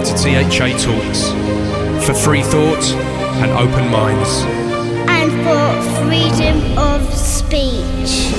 to THA Talks, for free thought and open minds. And for freedom of speech.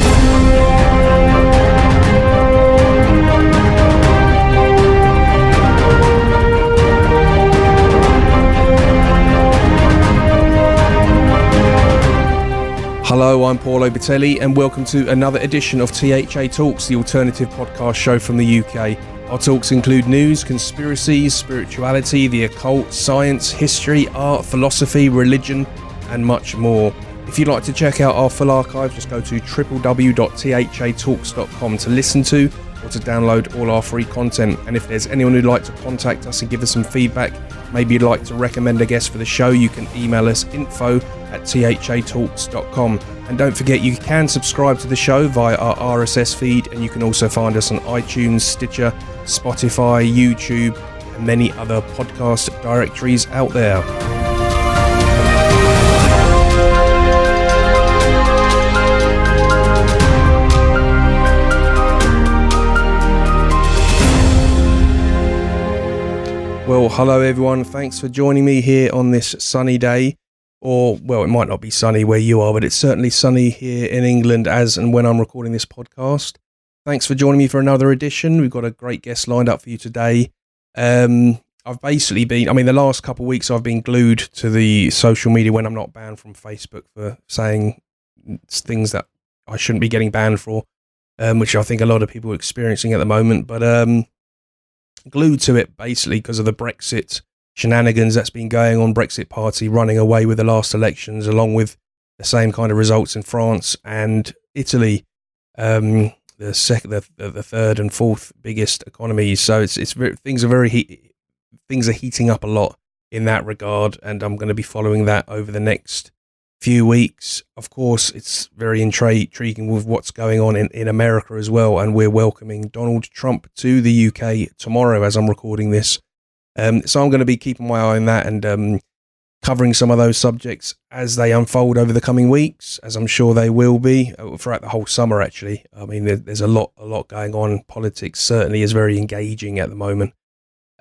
Hello, I'm Paul Obitelli and welcome to another edition of THA Talks, the alternative podcast show from the UK. Our talks include news, conspiracies, spirituality, the occult, science, history, art, philosophy, religion and much more. If you'd like to check out our full archive, just go to www.thatalks.com to listen to or to download all our free content. And if there's anyone who'd like to contact us and give us some feedback, maybe you'd like to recommend a guest for the show, you can email us info@thatalks.com. And don't forget, you can subscribe to the show via our RSS feed, and you can also find us on iTunes, Stitcher, Spotify, YouTube, and many other podcast directories out there. Well, hello everyone. Thanks for joining me here on this sunny day. Or, well, it might not be sunny where you are, but it's certainly sunny here in England as and when I'm recording this podcast. Thanks for joining me for another edition. We've got a great guest lined up for you today. I've basically been, the last couple of weeks I've been glued to the social media when I'm not banned from Facebook for saying things that I shouldn't be getting banned for, which I think a lot of people are experiencing at the moment. But glued to it basically because of the Brexit shenanigans that's been going on, Brexit party running away with the last elections, along with the same kind of results in France and Italy, the third and fourth biggest economies. So things are heating up a lot in that regard, and I'm going to be following that over the next few weeks. Of course, it's very intriguing with what's going on in America as well, and we're welcoming Donald Trump to the UK tomorrow as I'm recording this. So I'm going to be keeping my eye on that and covering some of those subjects as they unfold over the coming weeks, as I'm sure they will be throughout the whole summer, actually. There's a lot going on. Politics certainly is very engaging at the moment.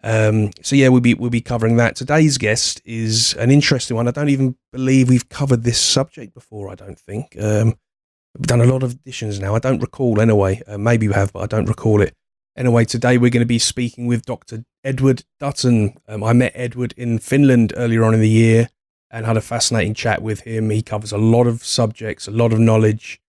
So yeah, we'll be covering that. Today's guest is an interesting one. I don't even believe we've covered this subject before, I don't think. We've done a lot of editions now. I don't recall anyway. Maybe we have, but I don't recall it. Anyway, today we're going to be speaking with Dr. Edward Dutton. I met Edward in Finland earlier on in the year and had a fascinating chat with him. He covers a lot of subjects, a lot of knowledge.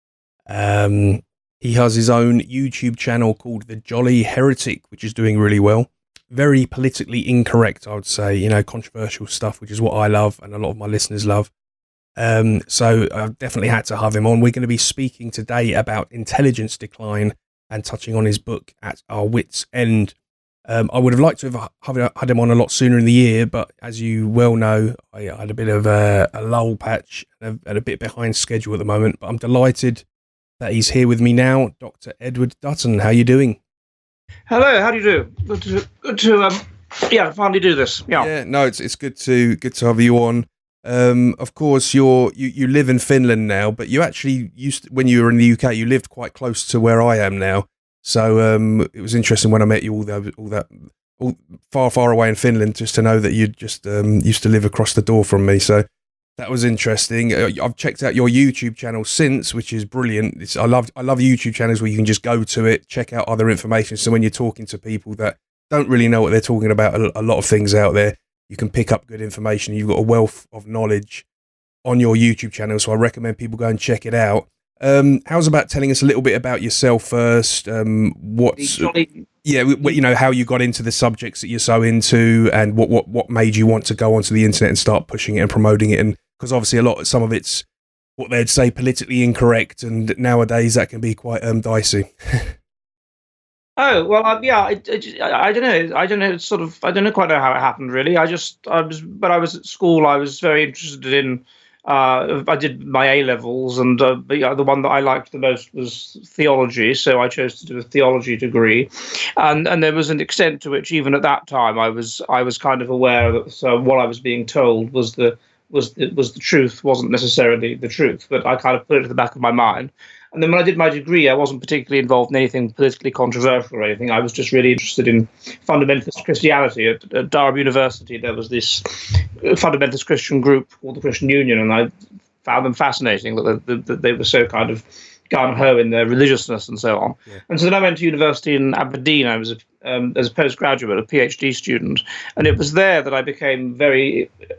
He has his own YouTube channel called The Jolly Heretic, which is doing really well. Very politically incorrect, I would say, controversial stuff, which is what I love and a lot of my listeners love. So I've definitely had to have him on. We're going to be speaking today about intelligence decline and touching on his book at Our Wits End. I would have liked to have had him on a lot sooner in the year, but as you well know, I had a bit of a lull patch and a bit behind schedule at the moment. But I'm delighted that he's here with me now, Dr. Edward Dutton. How are you doing? Hello, how do you do? Good to finally do this. Yeah, no, it's good to have you on. Of course, you live in Finland now, but you actually when you were in the UK, you lived quite close to where I am now. So it was interesting when I met you all far away in Finland, just to know that you just used to live across the door from me. So that was interesting. I've checked out your YouTube channel since, which is brilliant. I love YouTube channels where you can just go to it, check out other information. So when you're talking to people that don't really know what they're talking about, a lot of things out there, you can pick up good information. You've got a wealth of knowledge on your YouTube channel, so I recommend people go and check it out. How's about telling us a little bit about yourself first? How you got into the subjects that you're so into, and what made you want to go onto the internet and start pushing it and promoting it? And because obviously some of it's what they'd say politically incorrect, and nowadays that can be quite dicey. Oh well, I don't know. I don't know. I don't quite know how it happened. Really, I was at school. I was very interested in. I did my A levels, and the one that I liked the most was theology. So I chose to do a theology degree, and there was an extent to which, even at that time, I was kind of aware that what I was being told was the truth, wasn't necessarily the truth, but I kind of put it to the back of my mind. And then when I did my degree, I wasn't particularly involved in anything politically controversial or anything. I was just really interested in fundamentalist Christianity. At Durham University, there was this fundamentalist Christian group called the Christian Union, and I found them fascinating that they were so kind of gung-ho in their religiousness and so on. Yeah. And so then I went to university in Aberdeen. I was as a postgraduate, a PhD student, and it was there that I became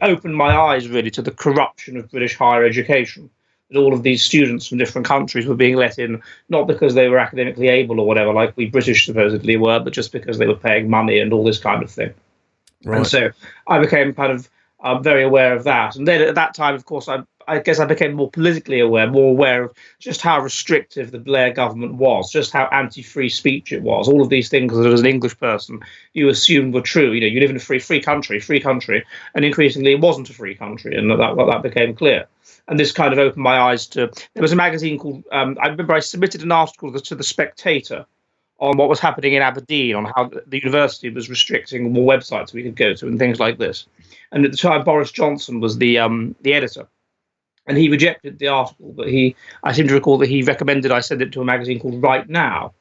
opened my eyes really to the corruption of British higher education. That all of these students from different countries were being let in, not because they were academically able or whatever, like we British supposedly were, but just because they were paying money and all this kind of thing. Right. And so I became kind of very aware of that. And then at that time, of course, I guess I became more politically aware, more aware of just how restrictive the Blair government was, just how anti-free speech it was. All of these things that as an English person you assumed were true. You live in a free country, and increasingly it wasn't a free country, and that became clear. And this kind of opened my eyes to. There was a magazine called. I remember I submitted an article to the Spectator on what was happening in Aberdeen, on how the university was restricting more websites we could go to and things like this. And at the time, Boris Johnson was the editor. And he rejected the article, but I seem to recall that he recommended I send it to a magazine called Right Now.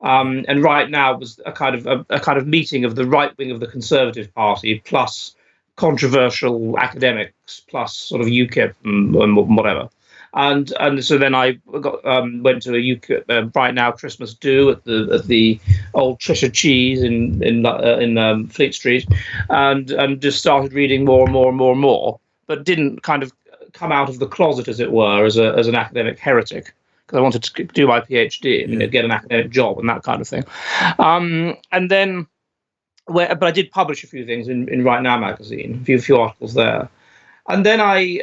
And Right Now was a kind of meeting of the right wing of the Conservative Party, plus controversial academics, plus sort of UKIP and whatever. And so then I went to a UKIP Right Now Christmas do at the old Cheshire Cheese in Fleet Street, and just started reading more and more and more and more, but didn't kind of come out of the closet, as it were, as an academic heretic, because I wanted to do my PhD and get an academic job and that kind of thing. And then, but I did publish a few things in Right Now magazine, a few articles there. And then I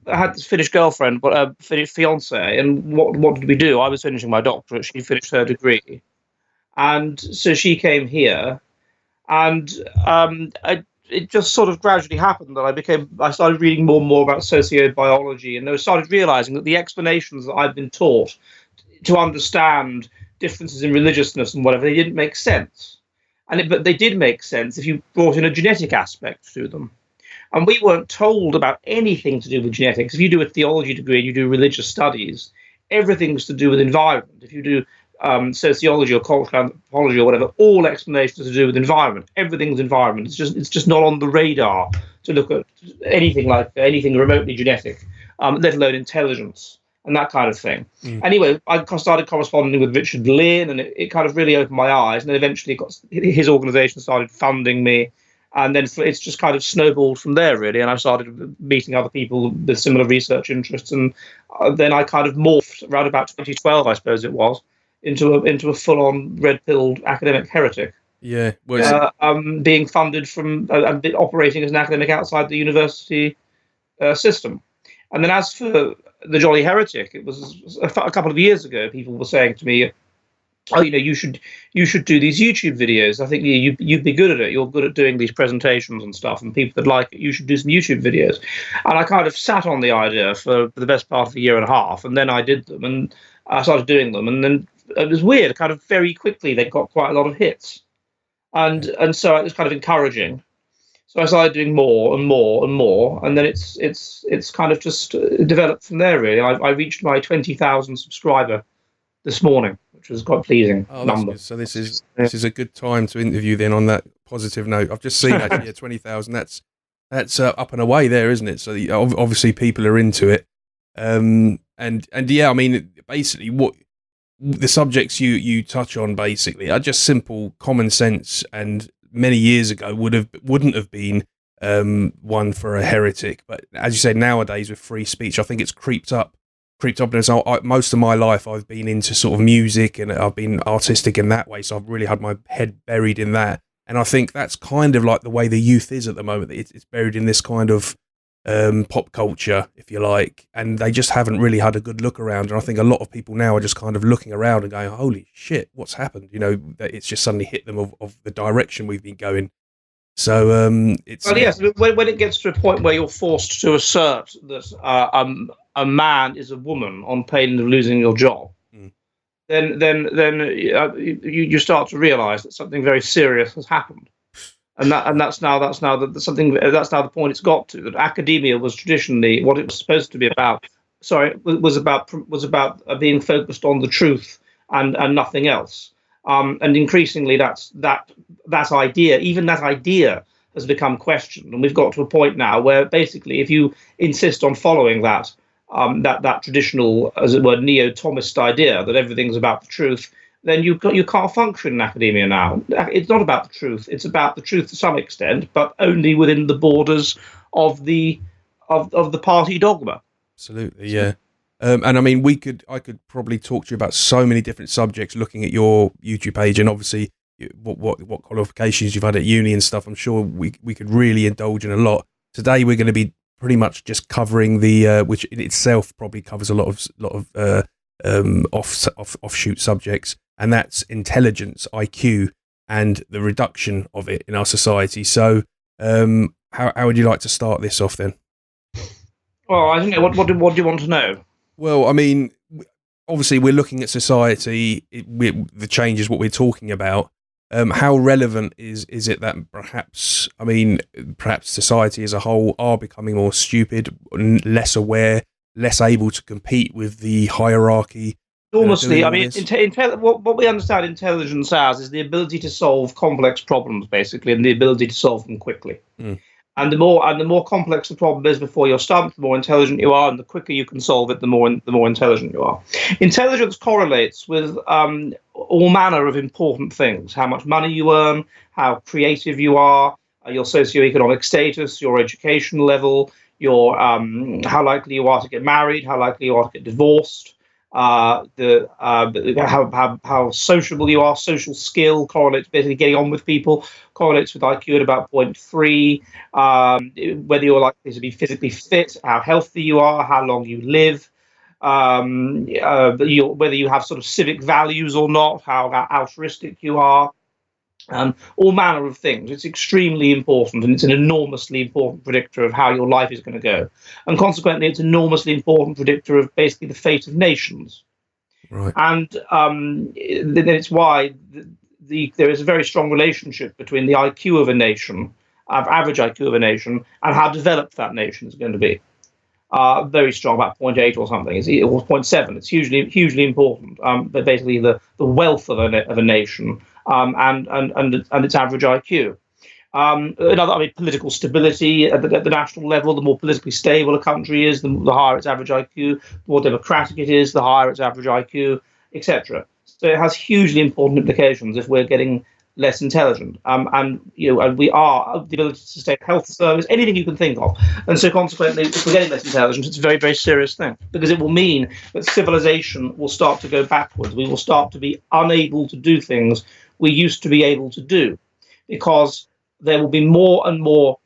had this Finnish girlfriend, Finnish fiance, and what did we do? I was finishing my doctorate, she finished her degree, and so she came here, and it just sort of gradually happened that I started reading more and more about sociobiology, and I started realizing that the explanations that I'd been taught to understand differences in religiousness and whatever, they didn't make sense. But they did make sense if you brought in a genetic aspect to them. And we weren't told about anything to do with genetics. If you do a theology degree and you do religious studies, everything's to do with environment. If you do sociology or cultural anthropology or whatever, all explanations to do with environment. Everything's environment. It's just not on the radar to look at anything remotely genetic, let alone intelligence and that kind of thing. Anyway, I started corresponding with Richard Lynn, and it kind of really opened my eyes. And then eventually his organisation started funding me, and then it's just kind of snowballed from there, really. And I started meeting other people with similar research interests, and then I kind of morphed around about 2012, I suppose it was, into a full-on red-pilled academic heretic. Yeah, being funded from operating as an academic outside the university system. And then as for the Jolly Heretic, it was a couple of years ago. People were saying to me, "Oh, you should do these YouTube videos. I think you'd be good at it. You're good at doing these presentations and stuff, and people that like it, you should do some YouTube videos." And I kind of sat on the idea for the best part of a year and a half, and then I did them, and I started doing them, and then it was weird. Kind of very quickly, they got quite a lot of hits, and so it was kind of encouraging. So I started doing more and more and more, and then it's kind of just developed from there. Really, I reached my 20,000 subscriber this morning, which was quite a pleasing number. Good. So this is a good time to interview then on that positive note. I've just seen actually 20,000. That's up and away there, isn't it? So obviously people are into it, and yeah, I mean basically what the subjects you touch on basically are just simple common sense, and many years ago wouldn't have been one for a heretic. But as you say, nowadays with free speech, I think it's creeped up. And so most of my life I've been into sort of music, and I've been artistic in that way. So I've really had my head buried in that. And I think that's kind of like the way the youth is at the moment. It's buried in this kind of pop culture, if you like, and they just haven't really had a good look around. And I think a lot of people now are just kind of looking around and going, holy shit, what's happened? That it's just suddenly hit them of the direction we've been going. So it's... Well, yes, when it gets to a point where you're forced to assert that a man is a woman on pain of losing your job, then you start to realise that something very serious has happened. And that's now the point it's got to. That academia was traditionally what it was supposed to be about, was about being focused on the truth and nothing else. And increasingly, that idea has become questioned, and we've got to a point now where basically, if you insist on following that traditional, as it were, neo-Thomist idea that everything's about the truth, then you can't function in academia now. It's not about the truth; it's about the truth to some extent, but only within the borders of the party dogma. Absolutely, yeah. And I mean, I could probably talk to you about so many different subjects looking at your YouTube page, and obviously what qualifications you've had at uni and stuff. I'm sure we could really indulge in a lot. Today we're going to be pretty much just covering the which in itself probably covers a lot of offshoot subjects, and that's intelligence, IQ, and the reduction of it in our society. So how would you like to start this off then? Well, I don't know. What do you want to know? Well, I mean, obviously we're looking at society, the changes, what we're talking about. How relevant is it that perhaps society as a whole are becoming more stupid, less aware, less able to compete with the hierarchy? Enormously. I mean, what we understand intelligence as is the ability to solve complex problems, basically, and the ability to solve them quickly. Mm. And the more complex the problem is before you're stumped, the more intelligent you are, and the quicker you can solve it, the more intelligent you are. Intelligence correlates with all manner of important things: how much money you earn, how creative you are, your socioeconomic status, your education level, your how likely you are to get married, how likely you are to get divorced. How sociable you are, social skill correlates, basically getting on with people, correlates with IQ at about 0.3. Whether you're likely to be physically fit, how healthy you are, how long you live, whether you have sort of civic values or not, how altruistic you are. All manner of things. It's extremely important, and it's an enormously important predictor of how your life is going to go. And consequently, it's an enormously important predictor of basically the fate of nations. Right. And then it's why there is a very strong relationship between the IQ of a nation, average IQ of a nation, and how developed that nation is going to be. Very strong, about 0.8 or something, or 0.7. It's hugely important. But basically, the wealth of a nation. And its average IQ. Political stability at the national level. The more politically stable a country is, the higher its average IQ. The more democratic it is, the higher its average IQ, etc. So it has hugely important implications if we're getting less intelligent. And we are the ability to sustain health service, anything you can think of. And so consequently, if we're getting less intelligent, it's a very, very serious thing, because it will mean that civilization will start to go backwards. We will start to be unable to do things we used to be able to do, because there will be more and more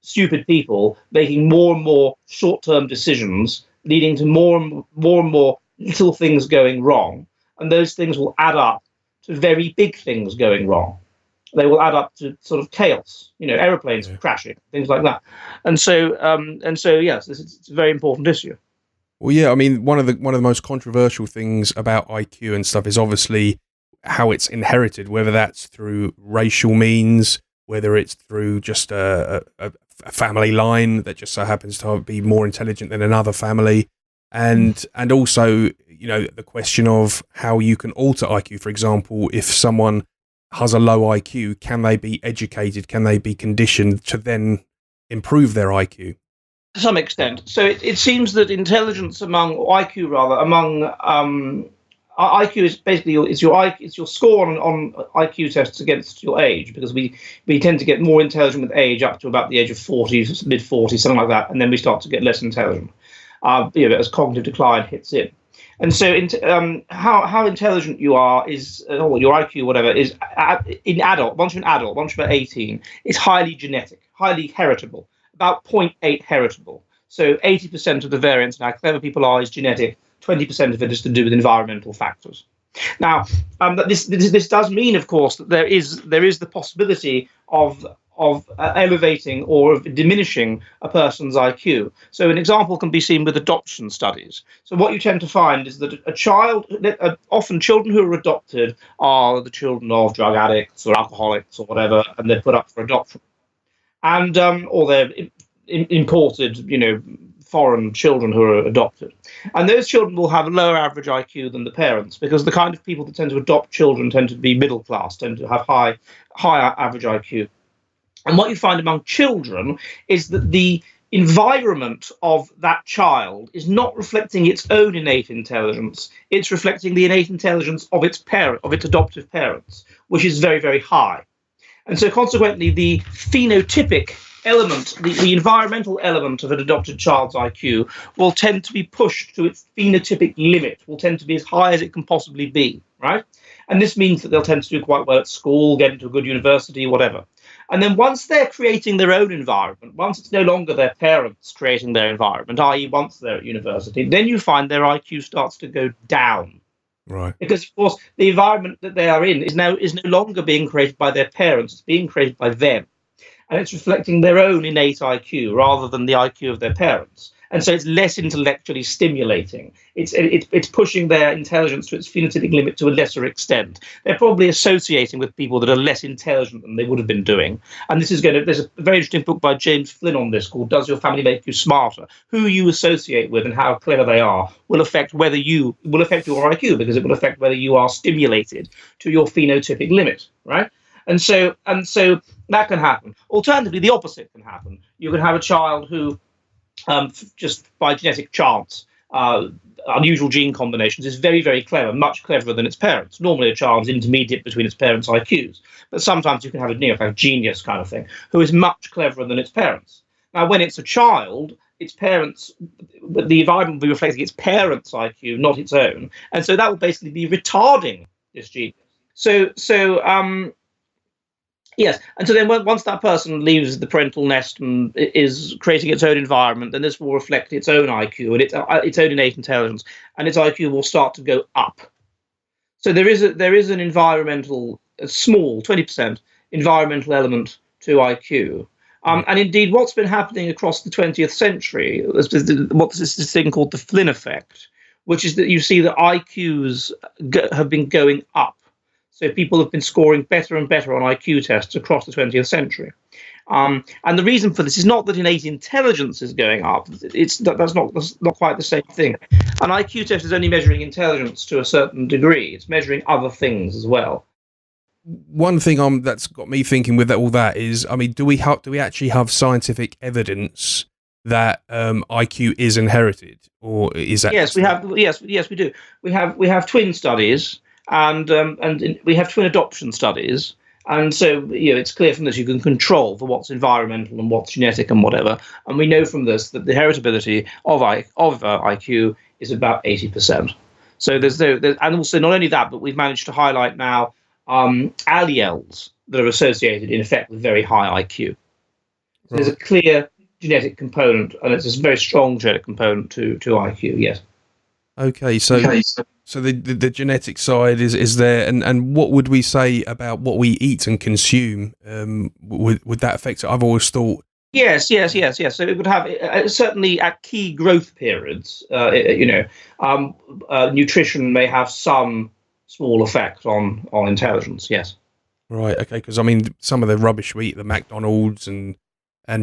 stupid people making more and more short-term decisions, leading to more and more little things going wrong. And those things will add up to very big things going wrong. They will add up to sort of chaos, aeroplanes crashing, things like that. And so yes, it's a very important issue. Well, yeah, I mean, one of the most controversial things about IQ and stuff is obviously how it's inherited, whether that's through racial means, whether it's through just a family line that just so happens to be more intelligent than another family, and also the question of how you can alter IQ. For example, if someone has a low IQ, can they be educated? Can they be conditioned to then improve their IQ? To some extent. So it seems that intelligence among IQ is basically it's your score on IQ tests against your age, because we tend to get more intelligent with age up to about the age of 40, mid 40s, something like that, and then we start to get less intelligent as cognitive decline hits in. And so how intelligent you are is, or your IQ, whatever, is in adult. Once you're an adult, once you're about 18, it's highly genetic, highly heritable, about 0.8 heritable. So 80% of the variance in how clever people are is genetic. 20% of it is to do with environmental factors. Now, this does mean, of course, that there is the possibility of elevating or of diminishing a person's IQ. So an example can be seen with adoption studies. So what you tend to find is that often children who are adopted are the children of drug addicts or alcoholics or whatever, and they're put up for adoption, and or they're imported, foreign children who are adopted. And those children will have a lower average IQ than the parents, because the kind of people that tend to adopt children tend to be middle class, tend to have higher average IQ. And what you find among children is that the environment of that child is not reflecting its own innate intelligence. It's reflecting the innate intelligence of its adoptive parents, which is very, very high. And so consequently, the phenotypic element, the environmental element of an adopted child's IQ will tend to be pushed to its phenotypic limit, will tend to be as high as it can possibly be, right? And this means that they'll tend to do quite well at school, get into a good university, whatever. And then once they're creating their own environment, once it's no longer their parents creating their environment, i.e. once they're at university, then you find their IQ starts to go down. Right. Because, of course, the environment that they are in is no longer being created by their parents, it's being created by them. And it's reflecting their own innate IQ rather than the IQ of their parents. And so it's less intellectually stimulating. It's pushing their intelligence to its phenotypic limit to a lesser extent. They're probably associating with people that are less intelligent than they would have been doing. And there's a very interesting book by James Flynn on this called Does Your Family Make You Smarter? Who you associate with and how clever they are will affect your IQ, because it will affect whether you are stimulated to your phenotypic limit, right? And so that can happen. Alternatively, the opposite can happen. You can have a child who, just by genetic chance, unusual gene combinations, is very, very clever, much cleverer than its parents. Normally, a child's intermediate between its parents' IQs, but sometimes you can have a genius kind of thing who is much cleverer than its parents. Now, when it's a child, its parents, the environment will be reflecting its parents' IQ, not its own, and so that will basically be retarding this genius. Yes, and so then once that person leaves the parental nest and is creating its own environment, then this will reflect its own IQ and its own innate intelligence, and its IQ will start to go up. So there is an environmental, a small 20% environmental element to IQ. And indeed, what's been happening across the 20th century, what's this thing called the Flynn Effect, which is that you see that IQs have been going up. So people have been scoring better and better on IQ tests across the 20th century. And the reason for this is not that innate intelligence is going up. That's not quite the same thing. An IQ test is only measuring intelligence to a certain degree. It's measuring other things as well. One thing that's got me thinking with all that is, I mean, do we actually have scientific evidence that IQ is inherited, or is that? Yes, we have. Yes, we do. We have twin studies. And we have twin adoption studies, and so it's clear from this you can control for what's environmental and what's genetic and whatever. And we know from this that the heritability of IQ is about 80%. So there's and also not only that, but we've managed to highlight now alleles that are associated in effect with very high IQ. So there's a clear genetic component, and it's a very strong genetic component to IQ. Yes. Okay, so the genetic side is there, and what would we say about what we eat and consume? Would that affect it? I've always thought. Yes. So it would have certainly at key growth periods. Nutrition may have some small effect on intelligence. Yes. Right. Okay. Because I mean, some of the rubbish we eat, the McDonald's and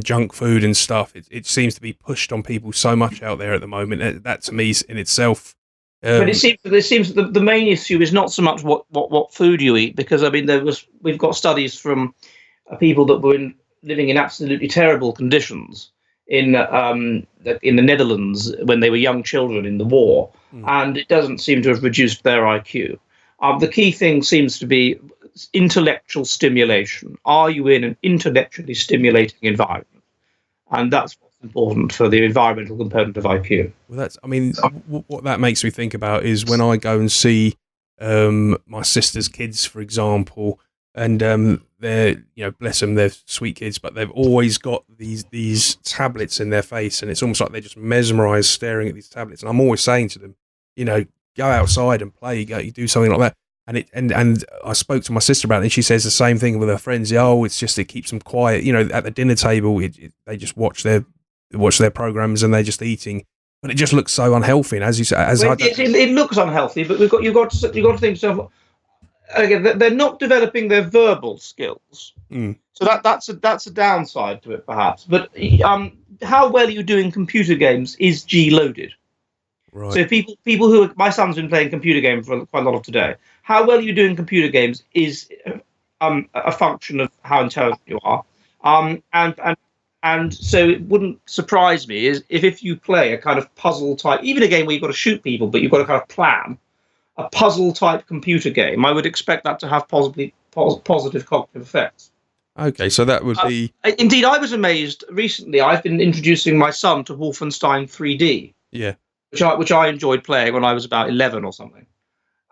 junk food and stuff, it seems to be pushed on people so much out there at the moment. That to me in itself. But it seems that the main issue is not so much what food you eat, because I mean we've got studies from people that were living in absolutely terrible conditions in the Netherlands when they were young children in the war, and it doesn't seem to have reduced their IQ. The key thing seems to be intellectual stimulation. Are you in an intellectually stimulating environment? And that's what's important for the environmental component of IQ. Well, what that makes me think about is when I go and see my sister's kids, for example, and they're, bless them, they're sweet kids, but they've always got these tablets in their face, and it's almost like they're just mesmerized staring at these tablets. And I'm always saying to them, go outside and play, you do something like that. And I spoke to my sister about it, and she says the same thing with her friends. It's just it keeps them quiet. At the dinner table, they just watch their programs and they're just eating. But it just looks so unhealthy. And as you say, it looks unhealthy. But you've got to think to yourself, again, they're not developing their verbal skills. So that's a downside to it, perhaps. But how well you do in computer games is G-loaded. Right. So people who my son's been playing computer games for quite a lot of today. How well you do in computer games is a function of how intelligent you are. And so it wouldn't surprise me if you play a kind of puzzle type, even a game where you've got to shoot people, but you've got to kind of plan, a puzzle type computer game, I would expect that to have positive cognitive effects. Okay, so that would be... Indeed, I was amazed recently. I've been introducing my son to Wolfenstein 3D. Yeah. Which I enjoyed playing when I was about 11 or something.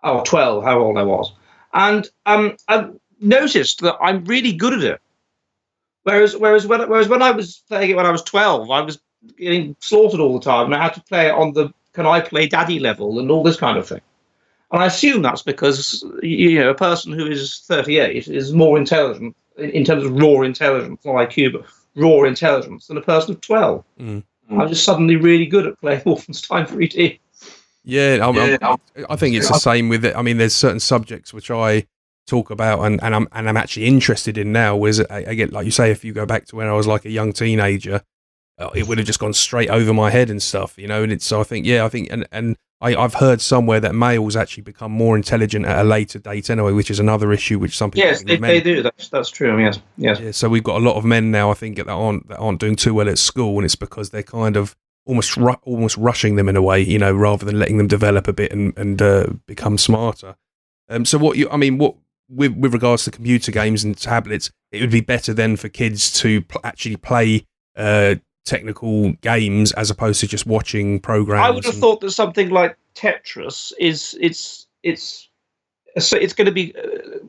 Or 12, how old I was. And I've noticed that I'm really good at it. Whereas when I was playing it when I was 12, I was getting slaughtered all the time, and I had to play it on the can I play daddy level and all this kind of thing. And I assume that's because a person who is 38 is more intelligent in terms of raw intelligence, not IQ, but raw intelligence than a person of 12. Mm. I'm just suddenly really good at playing Wolfenstein 3D. Yeah, I think it's the same with it. I mean, there's certain subjects which I talk about and I'm actually interested in now. Whereas again, like you say, if you go back to when I was like a young teenager, it would have just gone straight over my head and stuff, And it's so I think I've heard somewhere that males actually become more intelligent at a later date anyway, which is another issue which some people they do. That's true. Yes. Yeah, so we've got a lot of men now, I think, that aren't doing too well at school, and it's because they're kind of almost rushing them in a way, rather than letting them develop a bit and become smarter. So with regards to computer games and tablets, it would be better then for kids to actually play technical games as opposed to just watching programs. I would have thought that something like Tetris it's going to be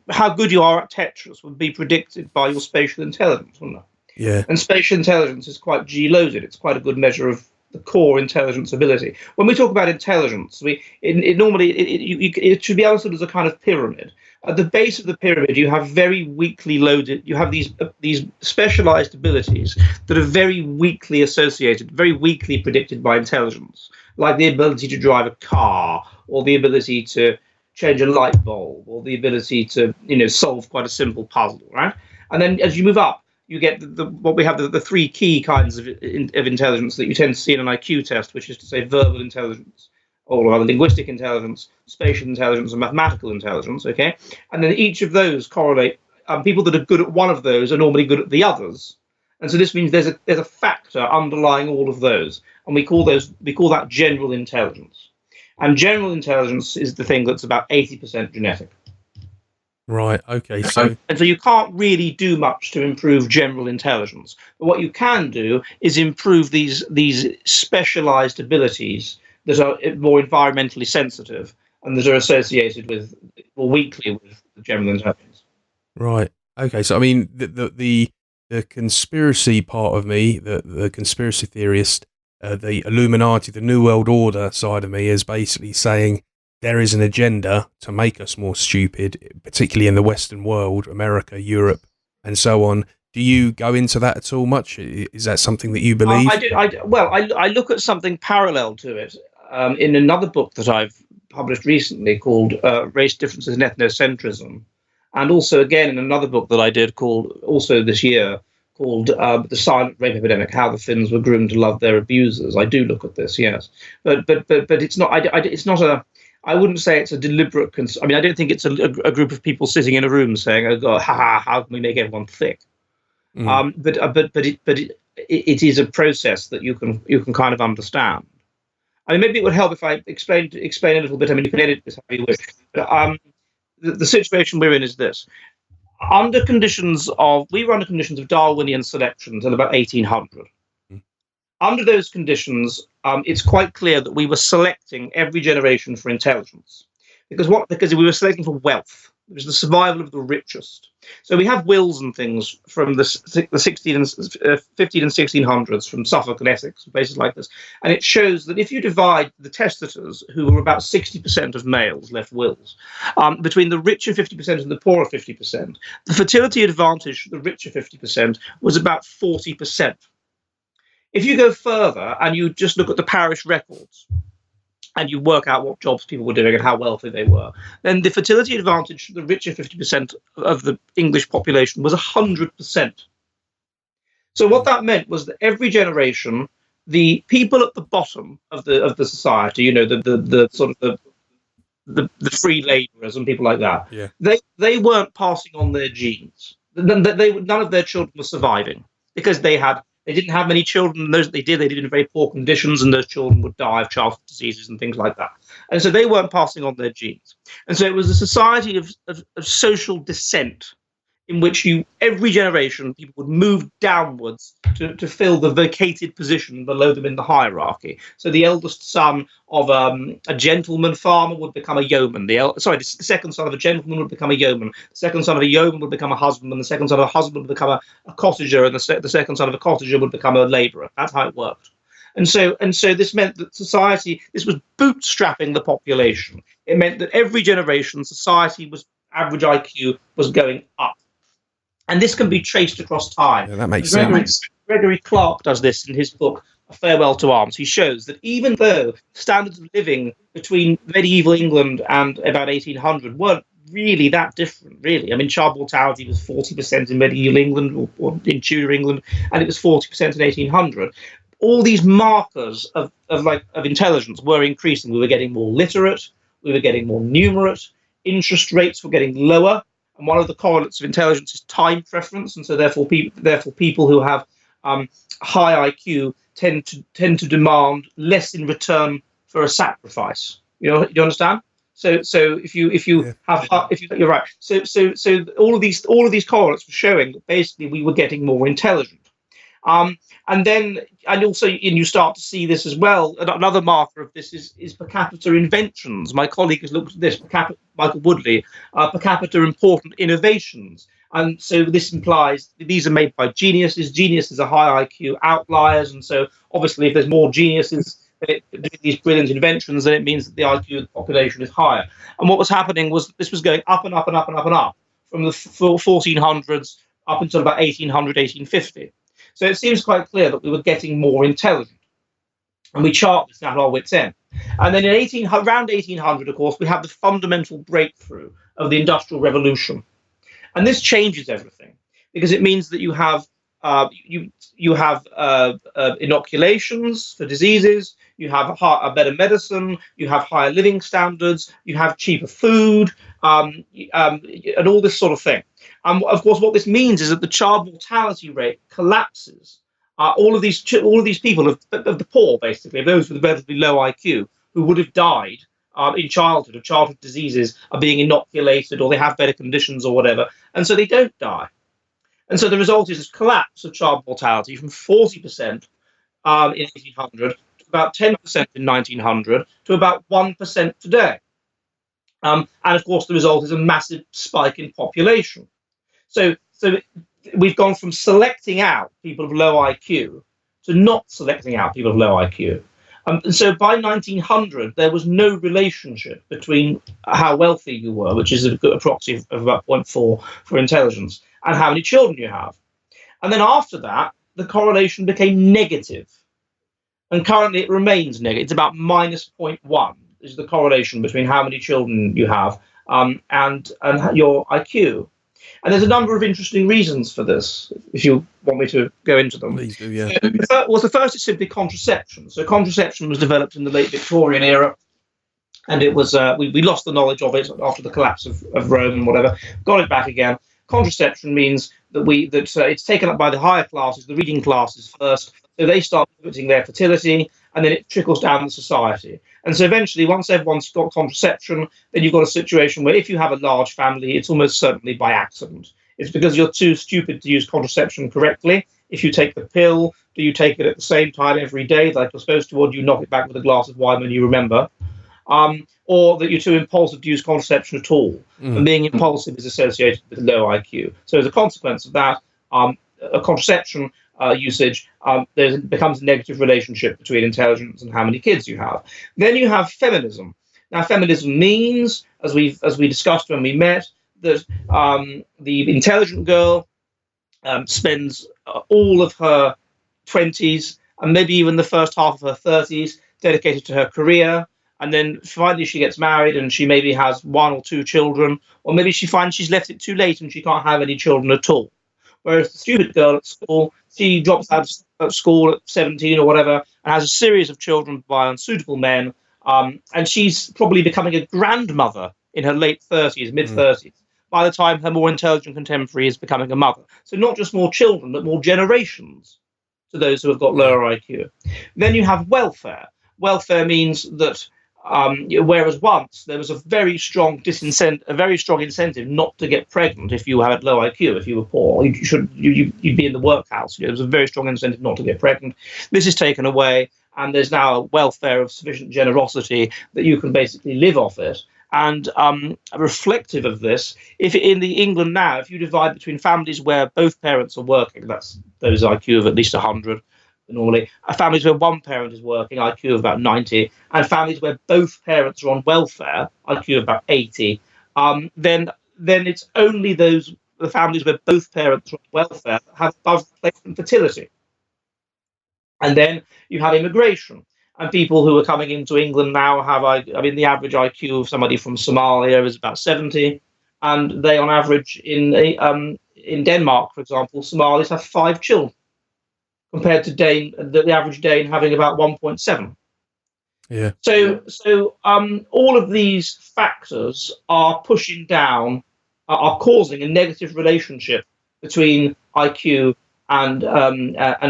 how good you are at Tetris would be predicted by your spatial intelligence, wouldn't it? Yeah. And spatial intelligence is quite G-loaded. It's quite a good measure of the core intelligence ability. When we talk about intelligence, it should be understood as a kind of pyramid. At the base of the pyramid, you have very weakly loaded. You have these specialized abilities that are very weakly associated, very weakly predicted by intelligence, like the ability to drive a car, or the ability to change a light bulb, or the ability to solve quite a simple puzzle, right? And then as you move up, you get the three key kinds of intelligence that you tend to see in an IQ test, which is to say verbal intelligence, or rather linguistic intelligence, spatial intelligence, and mathematical intelligence. Okay, and then each of those correlate. People that are good at one of those are normally good at the others, and so this means there's a factor underlying all of those, and we call that general intelligence. And general intelligence is the thing that's about 80% genetic. Right. Okay. So you can't really do much to improve general intelligence. But what you can do is improve these specialized abilities that are more environmentally sensitive and that are associated with, or weakly with, the general intelligence. Right. Okay. So I mean, the conspiracy part of me, the conspiracy theorist, the Illuminati, the New World Order side of me is basically saying there is an agenda to make us more stupid, particularly in the Western world, America, Europe, and so on. Do you go into that at all much? Is that something that you believe? I do. I look at something parallel to it in another book that I've published recently called Race Differences in Ethnocentrism, and also again in another book that I did also this year called The Silent Rape Epidemic: How the Finns Were Groomed to Love Their Abusers. I do look at this, yes, but it's not. It's not a. I wouldn't say it's a deliberate. I mean, I don't think it's a group of people sitting in a room saying, "Oh God, how can we make everyone thick?" But it is a process that you can kind of understand. I mean, maybe it would help if I explain a little bit. I mean, you can edit this how you wish. But the situation we're in is this: we were under conditions of Darwinian selection until about 1800. Under those conditions, it's quite clear that we were selecting every generation for intelligence. Because we were selecting for wealth. It was the survival of the richest. So we have wills and things from the 15 and 1600s from Suffolk and Essex, places like this. And it shows that if you divide the testators, who were about 60% of males left wills, between the richer 50% and the poorer 50%, the fertility advantage for the richer 50% was about 40%. If you go further and you just look at the parish records and you work out what jobs people were doing and how wealthy they were, then the fertility advantage for the richer 50% of the English population was 100%. So what that meant was that every generation, the people at the bottom of the society, the sort of the free labourers and people like that, Yeah. they weren't passing on their genes. None of their children were surviving because they didn't have many children. And those that they did in very poor conditions, and those children would die of childhood diseases and things like that. And so they weren't passing on their genes. And so it was a society of social descent, in which every generation, people would move downwards to fill the vacated position below them in the hierarchy. So the eldest son of a gentleman farmer would become a yeoman. The second son of a gentleman would become a yeoman. The second son of a yeoman would become a husbandman. The second son of a husbandman would become a cottager, and the second son of a cottager would become a labourer. That's how it worked. And so this meant that this was bootstrapping the population. It meant that every generation, average IQ was going up. And this can be traced across time. Yeah, that makes sense. Gregory Clark does this in his book, A Farewell to Arms. He shows that even though standards of living between medieval England and about 1800 weren't really that different, really. I mean, child mortality was 40% in medieval England or in Tudor England, and it was 40% in 1800. All these markers of intelligence were increasing. We were getting more literate. We were getting more numerate. Interest rates were getting lower. And one of the correlates of intelligence is time preference, and so therefore people who have high IQ tend to demand less in return for a sacrifice. You understand? So if you you're right. So all of these correlates were showing that basically we were getting more intelligent. And you start to see this as well. Another marker of this is per capita inventions. My colleague has looked at this, Michael Woodley, per capita important innovations. And so this implies these are made by geniuses. Geniuses are high IQ outliers. And so obviously if there's more geniuses doing these brilliant inventions, then it means that the IQ of the population is higher. And what was happening was that this was going up and up and up and up and up from the 1400s up until about 1800, 1850. So it seems quite clear that we were getting more intelligent. And we chart this now at Our Wits End. And then around 1800, of course, we have the fundamental breakthrough of the Industrial Revolution. And this changes everything, because it means that you have inoculations for diseases, you have a better medicine, you have higher living standards, you have cheaper food, and all this sort of thing. Of course, what this means is that the child mortality rate collapses. All of these people of the poor, basically, those with relatively low IQ, who would have died in childhood of childhood diseases, are being inoculated, or they have better conditions or whatever, and so they don't die. And so the result is this collapse of child mortality from 40% in 1800 to about 10% in 1900 to about 1% today. And of course, the result is a massive spike in population. So we've gone from selecting out people of low IQ to not selecting out people of low IQ. And so by 1900, there was no relationship between how wealthy you were, which is a proxy of about 0.4 for intelligence, and how many children you have. And then after that, the correlation became negative. And currently it remains negative. It's about minus 0.1 is the correlation between how many children you have and your IQ. And there's a number of interesting reasons for this, if you want me to go into them. Please do, yeah. Well, the first is simply contraception. So contraception was developed in the late Victorian era, and it was we lost the knowledge of it after the collapse of Rome and whatever. Got it back again. Contraception means that it's taken up by the higher classes, the reading classes first, so they start limiting their fertility, and then it trickles down the society. And so eventually, once everyone's got contraception, then you've got a situation where if you have a large family, it's almost certainly by accident. It's because you're too stupid to use contraception correctly. If you take the pill, do you take it at the same time every day like you're supposed to, or do you knock it back with a glass of wine when you remember? Or that you're too impulsive to use contraception at all. And being impulsive is associated with low IQ. So as a consequence of that, a contraception usage, there becomes a negative relationship between intelligence and how many kids you have. Then you have feminism. Now, feminism means, as we discussed when we met, that the intelligent girl spends all of her 20s and maybe even the first half of her 30s dedicated to her career. And then finally she gets married and she maybe has 1 or 2 children, or maybe she finds she's left it too late and she can't have any children at all. Whereas the stupid girl at school, she drops out of school at 17 or whatever and has a series of children by unsuitable men, and she's probably becoming a grandmother in her late 30s, mid-30s, by the time her more intelligent contemporary is becoming a mother. So not just more children, but more generations to those who have got lower IQ. Then you have welfare. Welfare means that whereas once there was a very strong incentive not to get pregnant if you had low IQ, if you were poor, you'd be in the workhouse. There was a very strong incentive not to get pregnant. This is taken away, and there's now a welfare of sufficient generosity that you can basically live off it. And reflective of this, if in the England now, if you divide between families where both parents are working, that's those IQ of at least 100 normally, families where one parent is working, IQ of about 90, and families where both parents are on welfare, IQ of about 80, then it's only the families where both parents are on welfare that have above replacement fertility. And then you have immigration. And people who are coming into England now have, the average IQ of somebody from Somalia is about 70, and they, on average, in Denmark, for example, Somalis have 5 children, compared to the average Dane having about 1.7. Yeah. So all of these factors are pushing down, are causing a negative relationship between IQ and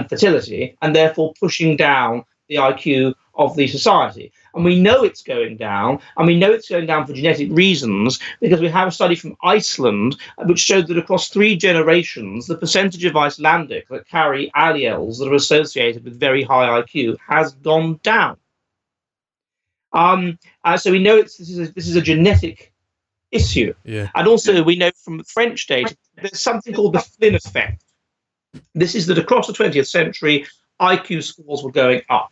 fertility, and therefore pushing down the IQ of the society. And we know it's going down, and we know it's going down for genetic reasons, because we have a study from Iceland which showed that across 3 generations, the percentage of Icelandic that carry alleles that are associated with very high IQ has gone down. So we know this is a genetic issue. Yeah. And also we know from French data there's something called the Flynn Effect. This is that across the 20th century, IQ scores were going up.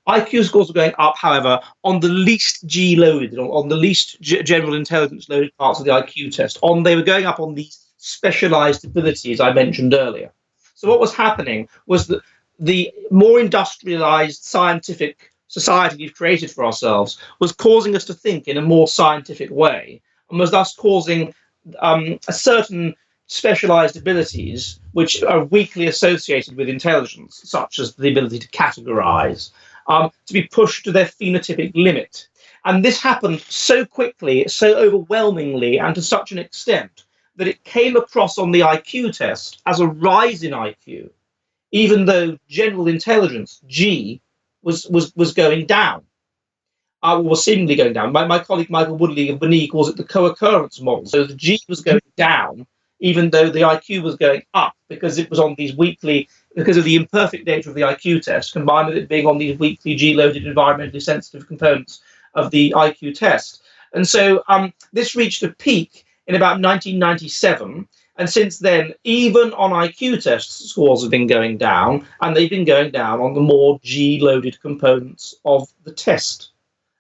IQ scores were going up, however, on the least G-loaded, on the least general intelligence loaded parts of the IQ test. They were going up on these specialized abilities I mentioned earlier. So what was happening was that the more industrialized scientific society we've created for ourselves was causing us to think in a more scientific way, and was thus causing a certain specialized abilities which are weakly associated with intelligence, such as the ability to categorize, to be pushed to their phenotypic limit. And this happened so quickly, so overwhelmingly, and to such an extent that it came across on the IQ test as a rise in IQ, even though general intelligence, G, was going down, was seemingly going down. My colleague Michael Woodley of Bernini calls it the co-occurrence model. So the G was going down, even though the IQ was going up, because it was on these weakly, because of the imperfect nature of the IQ test, combined with it being on these weakly G-loaded environmentally sensitive components of the IQ test. And so this reached a peak in about 1997. And since then, even on IQ tests, scores have been going down, and they've been going down on the more G-loaded components of the test.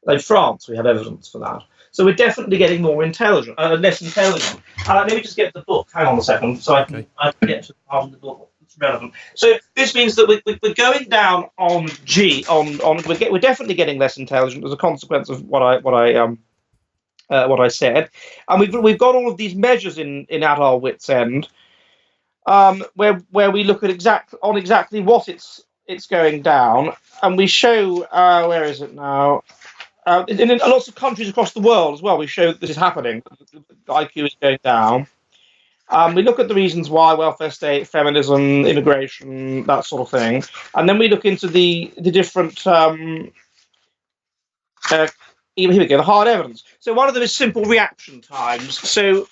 In France, we have evidence for that. So we're definitely getting more intelligent, less intelligent. Let me just get the book. Hang on a second, so I can get to the part of the book that's relevant. So this means that we're going down on G. We're definitely getting less intelligent as a consequence of what I said. And we've got all of these measures in At Our Wits End, where we look at exactly what it's going down, and we show where is it now? In lots of countries across the world as well, we show that this is happening. IQ is going down. We look at the reasons why: welfare state, feminism, immigration, that sort of thing, and then we look into the different. Here we go, the hard evidence. So one of them is simple reaction times. So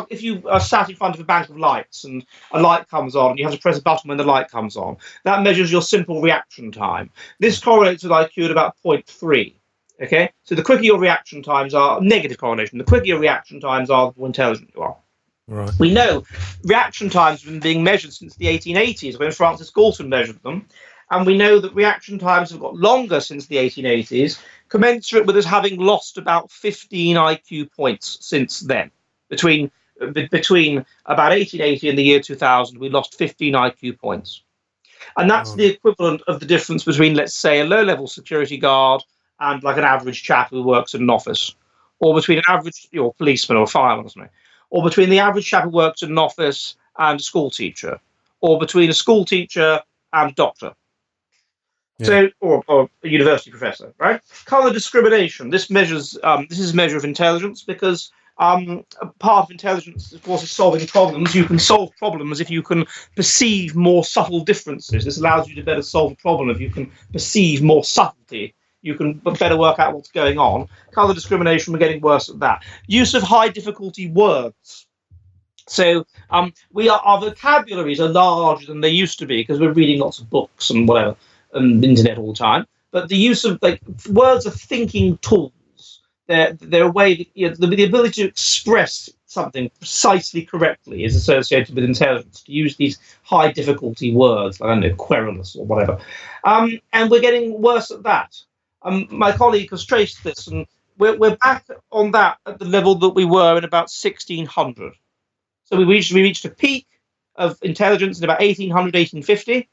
if you are sat in front of a bank of lights and a light comes on, and you have to press a button when the light comes on, that measures your simple reaction time. This correlates with IQ at about 0.3. Okay, so the quicker your reaction times are, negative correlation, the quicker your reaction times are, the more intelligent you are. Right. We know reaction times have been being measured since the 1880s, when Francis Galton measured them. And we know that reaction times have got longer since the 1880s, commensurate with us having lost about 15 IQ points since then. Between about 1880 and the year 2000, we lost 15 IQ points. And that's the equivalent of the difference between, let's say, a low-level security guard and like an average chap who works in an office, or between an average policeman or fireman or something, or between the average chap who works in an office and a school teacher, or between a school teacher and a doctor. Yeah. So, or a university professor, right? Color discrimination. This measures. This is a measure of intelligence because part of intelligence, of course, is solving problems. You can solve problems if you can perceive more subtle differences. This allows you to better solve a problem if you can perceive more subtlety. You can better work out what's going on. Color discrimination, we're getting worse at that. Use of high difficulty words. So our vocabularies are larger than they used to be because we're reading lots of books and whatever, and the internet all the time. But the use of words are thinking tools. They're a way that, the ability to express something precisely correctly is associated with intelligence. To use these high difficulty words, like, I don't know, querulous or whatever, and we're getting worse at that. My colleague has traced this, and we're back on that at the level that we were in about 1600. So we reached a peak of intelligence in about 1800, 1850,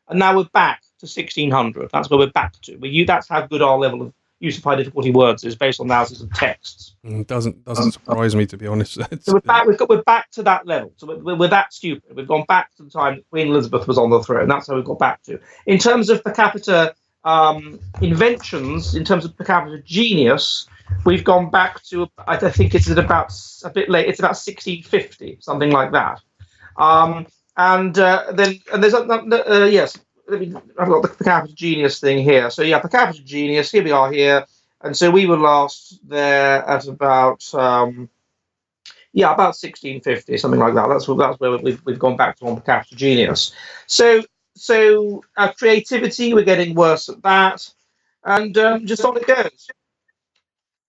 and now we're back to 1600. That's where we're back to. That's how good our level of use of high difficulty words is based on analysis of texts. Doesn't surprise me, to be honest. So we're back to that level. So we're that stupid. We've gone back to the time that Queen Elizabeth was on the throne. That's how we've got back to. In terms of per capita inventions, in terms of per capita genius, we've gone back to, I think it's at about a bit late. It's about 1650, something like that. Then there's yes. I've got the per capita genius thing here. So yeah, per capita genius. Here we are here, and so we were last there at about about 1650, something like that. That's where we've gone back to on per capita genius. So creativity, we're getting worse at that, and just on it goes.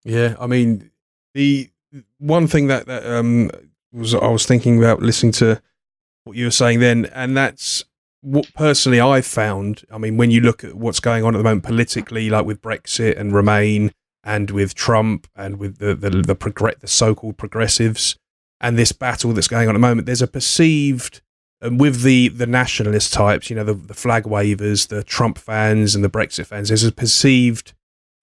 Yeah, I mean, the one thing that I was thinking about listening to what you were saying then, and that's what personally I found. I mean, when you look at what's going on at the moment politically, like with Brexit and Remain, and with Trump, and with the so-called progressives, and this battle that's going on at the moment, there's a perceived, and with the nationalist types, the flag wavers, the Trump fans, and the Brexit fans, there's a perceived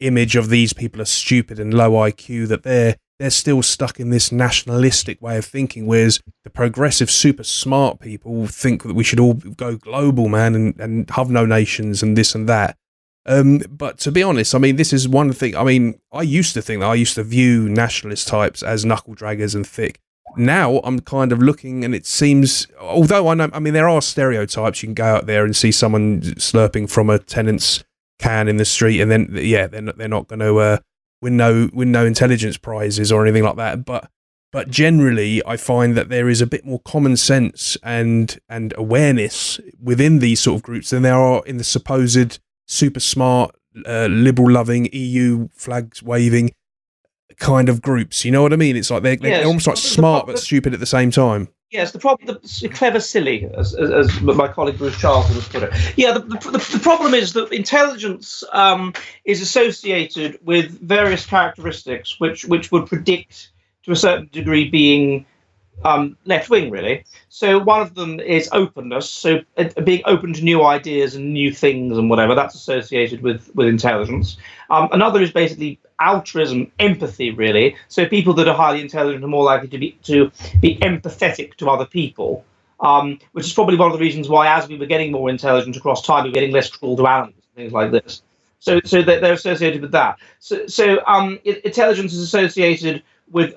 image of these people as stupid and low IQ, that they're still stuck in this nationalistic way of thinking, whereas the progressive, super smart people think that we should all go global, man, and have no nations and this and that. But to be honest, I mean, this is one thing. I mean, I used to view nationalist types as knuckle draggers and thick. Now I'm kind of looking, and it seems, although I mean, there are stereotypes. You can go out there and see someone slurping from a Tennent's can in the street, and then they're not going to win no intelligence prizes or anything like that. But generally, I find that there is a bit more common sense and awareness within these sort of groups than there are in the supposed super smart, liberal loving, EU flags waving kind of groups. You know what I mean? It's like they're almost like smart but stupid at the same time. Yes, the problem, clever silly, as my colleague Bruce Charles would have put it. Yeah, the problem is that intelligence is associated with various characteristics which would predict, to a certain degree, being left wing, really. So one of them is openness. So being open to new ideas and new things and whatever, that's associated with intelligence. Another is basically altruism, empathy, really. So people that are highly intelligent are more likely to be empathetic to other people, which is probably one of the reasons why, as we were getting more intelligent across time, we were getting less cruel to animals, things like this. So they're associated with that. So intelligence is associated with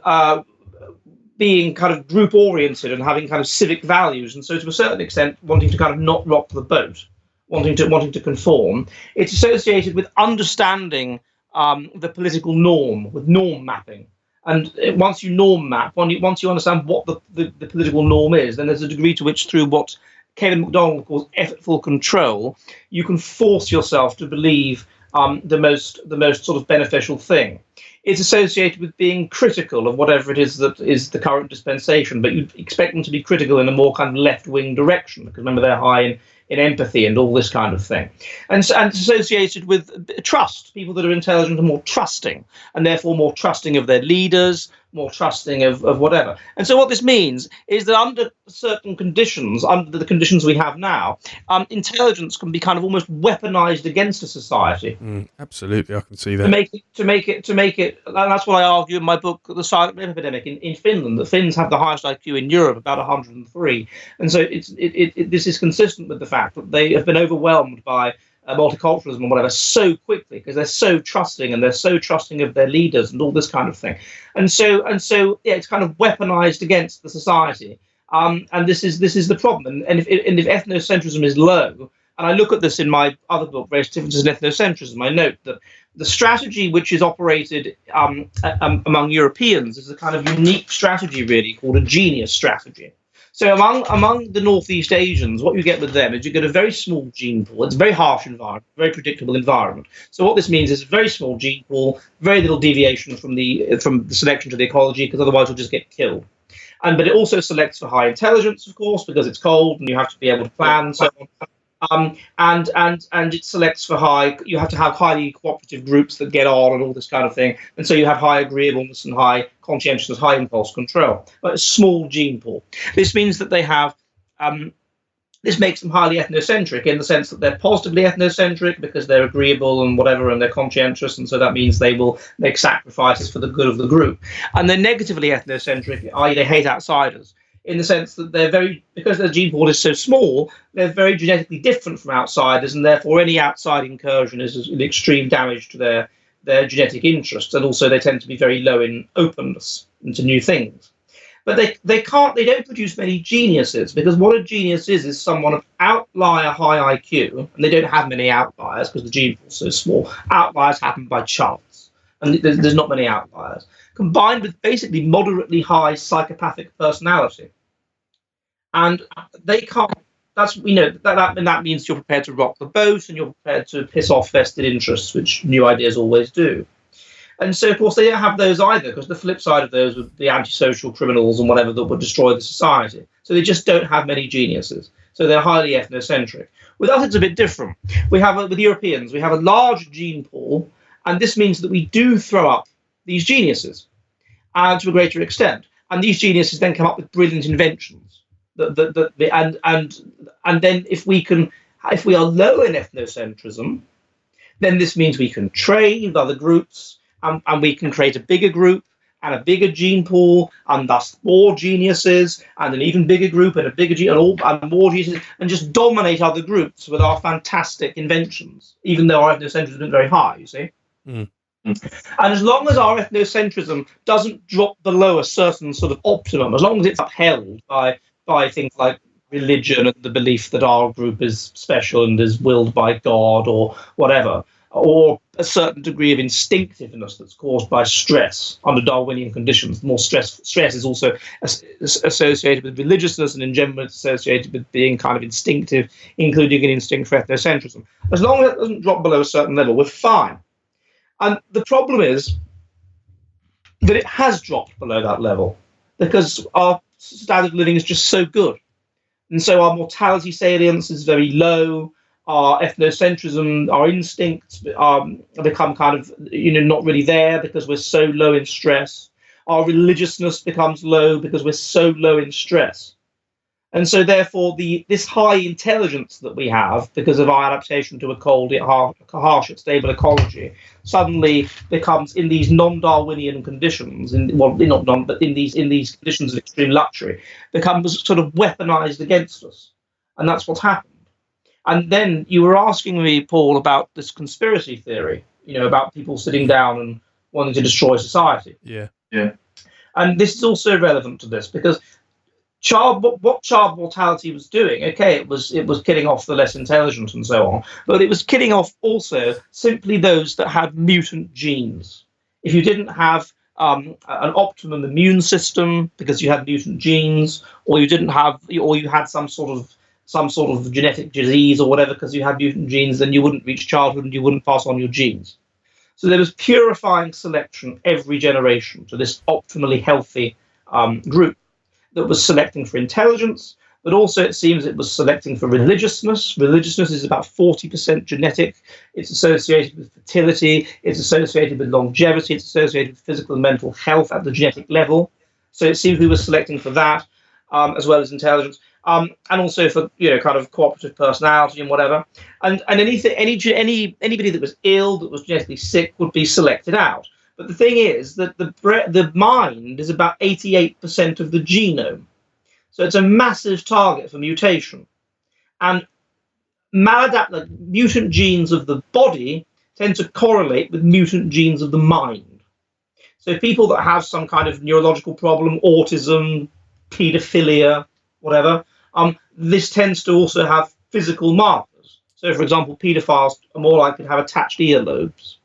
being kind of group oriented and having kind of civic values, and so to a certain extent wanting to kind of not rock the boat, wanting to conform. It's associated with understanding the political norm, with norm mapping. And once you norm map, once you understand what the political norm is, then there's a degree to which, through what Kevin MacDonald calls effortful control, you can force yourself to believe the most sort of beneficial thing. It's associated with being critical of whatever it is that is the current dispensation, but you expect them to be critical in a more kind of left-wing direction, because remember, they're high in empathy and all this kind of thing. And it's associated with trust. People that are intelligent are more trusting, and therefore more trusting of their leaders, more trusting of whatever. And so what this means is that under certain conditions, under the conditions we have now, intelligence can be kind of almost weaponized against a society. Absolutely, I can see that. To make it, and that's what I argue in my book, The Silent Rip Epidemic, in Finland. The Finns have the highest IQ in Europe, about 103. And so this is consistent with the fact that they have been overwhelmed by multiculturalism and whatever so quickly, because they're so trusting, and they're so trusting of their leaders and all this kind of thing. And so yeah, it's kind of weaponized against the society. And this is the problem. And if ethnocentrism is low, and I look at this in my other book, Race Differences and Ethnocentrism, I note that the strategy which is operated among Europeans is a kind of unique strategy, really, called a genius strategy. So among the Northeast Asians, what you get with them is you get a very small gene pool. It's a very harsh environment, very predictable environment. So what this means is a very small gene pool, very little deviation from the selection to the ecology, because otherwise you'll just get killed. But it also selects for high intelligence, of course, because it's cold and you have to be able to plan and so on. And it selects for high. You have to have highly cooperative groups that get on and all this kind of thing. And so you have high agreeableness and high conscientiousness, high impulse control. But a small gene pool. This means that they have. This makes them highly ethnocentric in the sense that they're positively ethnocentric because they're agreeable and whatever, and they're conscientious, and so that means they will make sacrifices for the good of the group. And they're negatively ethnocentric, i.e., they hate outsiders, in the sense that because their gene pool is so small, they're very genetically different from outsiders, and therefore any outside incursion is an extreme damage to their genetic interests, and also they tend to be very low in openness into new things. But they don't produce many geniuses, because what a genius is someone of outlier high IQ, and they don't have many outliers because the gene pool is so small. Outliers happen by chance, and there's not many outliers, combined with basically moderately high psychopathic personality. And they can't. That means you're prepared to rock the boat, and you're prepared to piss off vested interests, which new ideas always do. And so, of course, they don't have those either, because the flip side of those would be antisocial criminals and whatever that would destroy the society. So they just don't have many geniuses. So they're highly ethnocentric. With us, it's a bit different. With Europeans, we have a large gene pool, and this means that we do throw up these geniuses to a greater extent. And these geniuses then come up with brilliant inventions. And then if we are low in ethnocentrism, then this means we can trade with other groups. And we can create a bigger group and a bigger gene pool, and thus more geniuses, and an even bigger group and a bigger and more geniuses, and just dominate other groups with our fantastic inventions, even though our ethnocentrism isn't very high, you see. And as long as our ethnocentrism doesn't drop below a certain sort of optimum, as long as it's upheld by things like religion and the belief that our group is special and is willed by God or whatever, or a certain degree of instinctiveness that's caused by stress under Darwinian conditions. The more stress is also associated with religiousness, and in general it's associated with being kind of instinctive, including an instinct for ethnocentrism. As long as it doesn't drop below a certain level, we're fine. And the problem is that it has dropped below that level because our standard of living is just so good. And so our mortality salience is very low. Our ethnocentrism, our instincts become kind of, not really there because we're so low in stress. Our religiousness becomes low because we're so low in stress. And so therefore this high intelligence that we have because of our adaptation to a cold, harsh, stable ecology suddenly becomes, in these non-Darwinian conditions, in these conditions of extreme luxury, becomes sort of weaponized against us. And that's what's happened. And then you were asking me, Paul, about this conspiracy theory, about people sitting down and wanting to destroy society. Yeah. And this is also relevant to this because what child mortality was doing, okay, it was killing off the less intelligent and so on, but it was killing off also simply those that had mutant genes. If you didn't have an optimum immune system because you had mutant genes, or you had some sort of genetic disease or whatever because you had mutant genes, then you wouldn't reach childhood and you wouldn't pass on your genes. So there was purifying selection every generation to this optimally healthy group that was selecting for intelligence, but also it seems it was selecting for religiousness. Religiousness is about 40% genetic. It's associated with fertility. It's associated with longevity. It's associated with physical and mental health at the genetic level. So it seems we were selecting for that, as well as intelligence, and also for kind of cooperative personality and whatever. And anybody that was ill, that was genetically sick, would be selected out. But the thing is that the mind is about 88% of the genome. So it's a massive target for mutation. And mutant genes of the body tend to correlate with mutant genes of the mind. So people that have some kind of neurological problem, autism, paedophilia, whatever, this tends to also have physical markers. So, for example, paedophiles are more likely to have attached earlobes.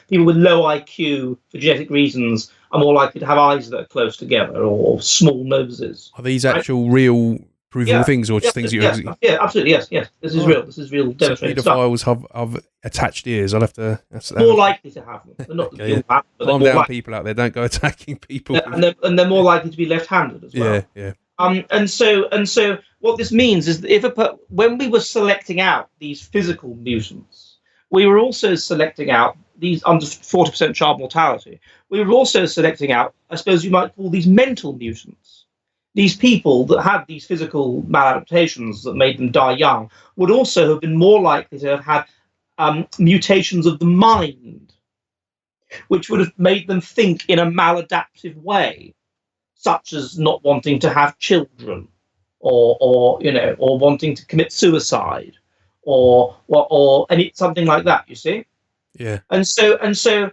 People with low IQ, for genetic reasons, are more likely to have eyes that are close together or small noses. Are these actual real provable things, or just things you? Yeah, absolutely. Yes. This is real. This is real. So paedophiles have attached ears. I'll have to. More likely to have them. They're not okay, but calm down, people out there. Don't go attacking people. And they're more likely to be left-handed as well. Yeah. And so what this means is that when we were selecting out these physical mutants, we were also selecting out these under 40% child mortality. We were also selecting out, I suppose you might call these mental mutants. These people that had these physical maladaptations that made them die young would also have been more likely to have had mutations of the mind, which would have made them think in a maladaptive way, such as not wanting to have children, or wanting to commit suicide, or something like that. You see. Yeah. And so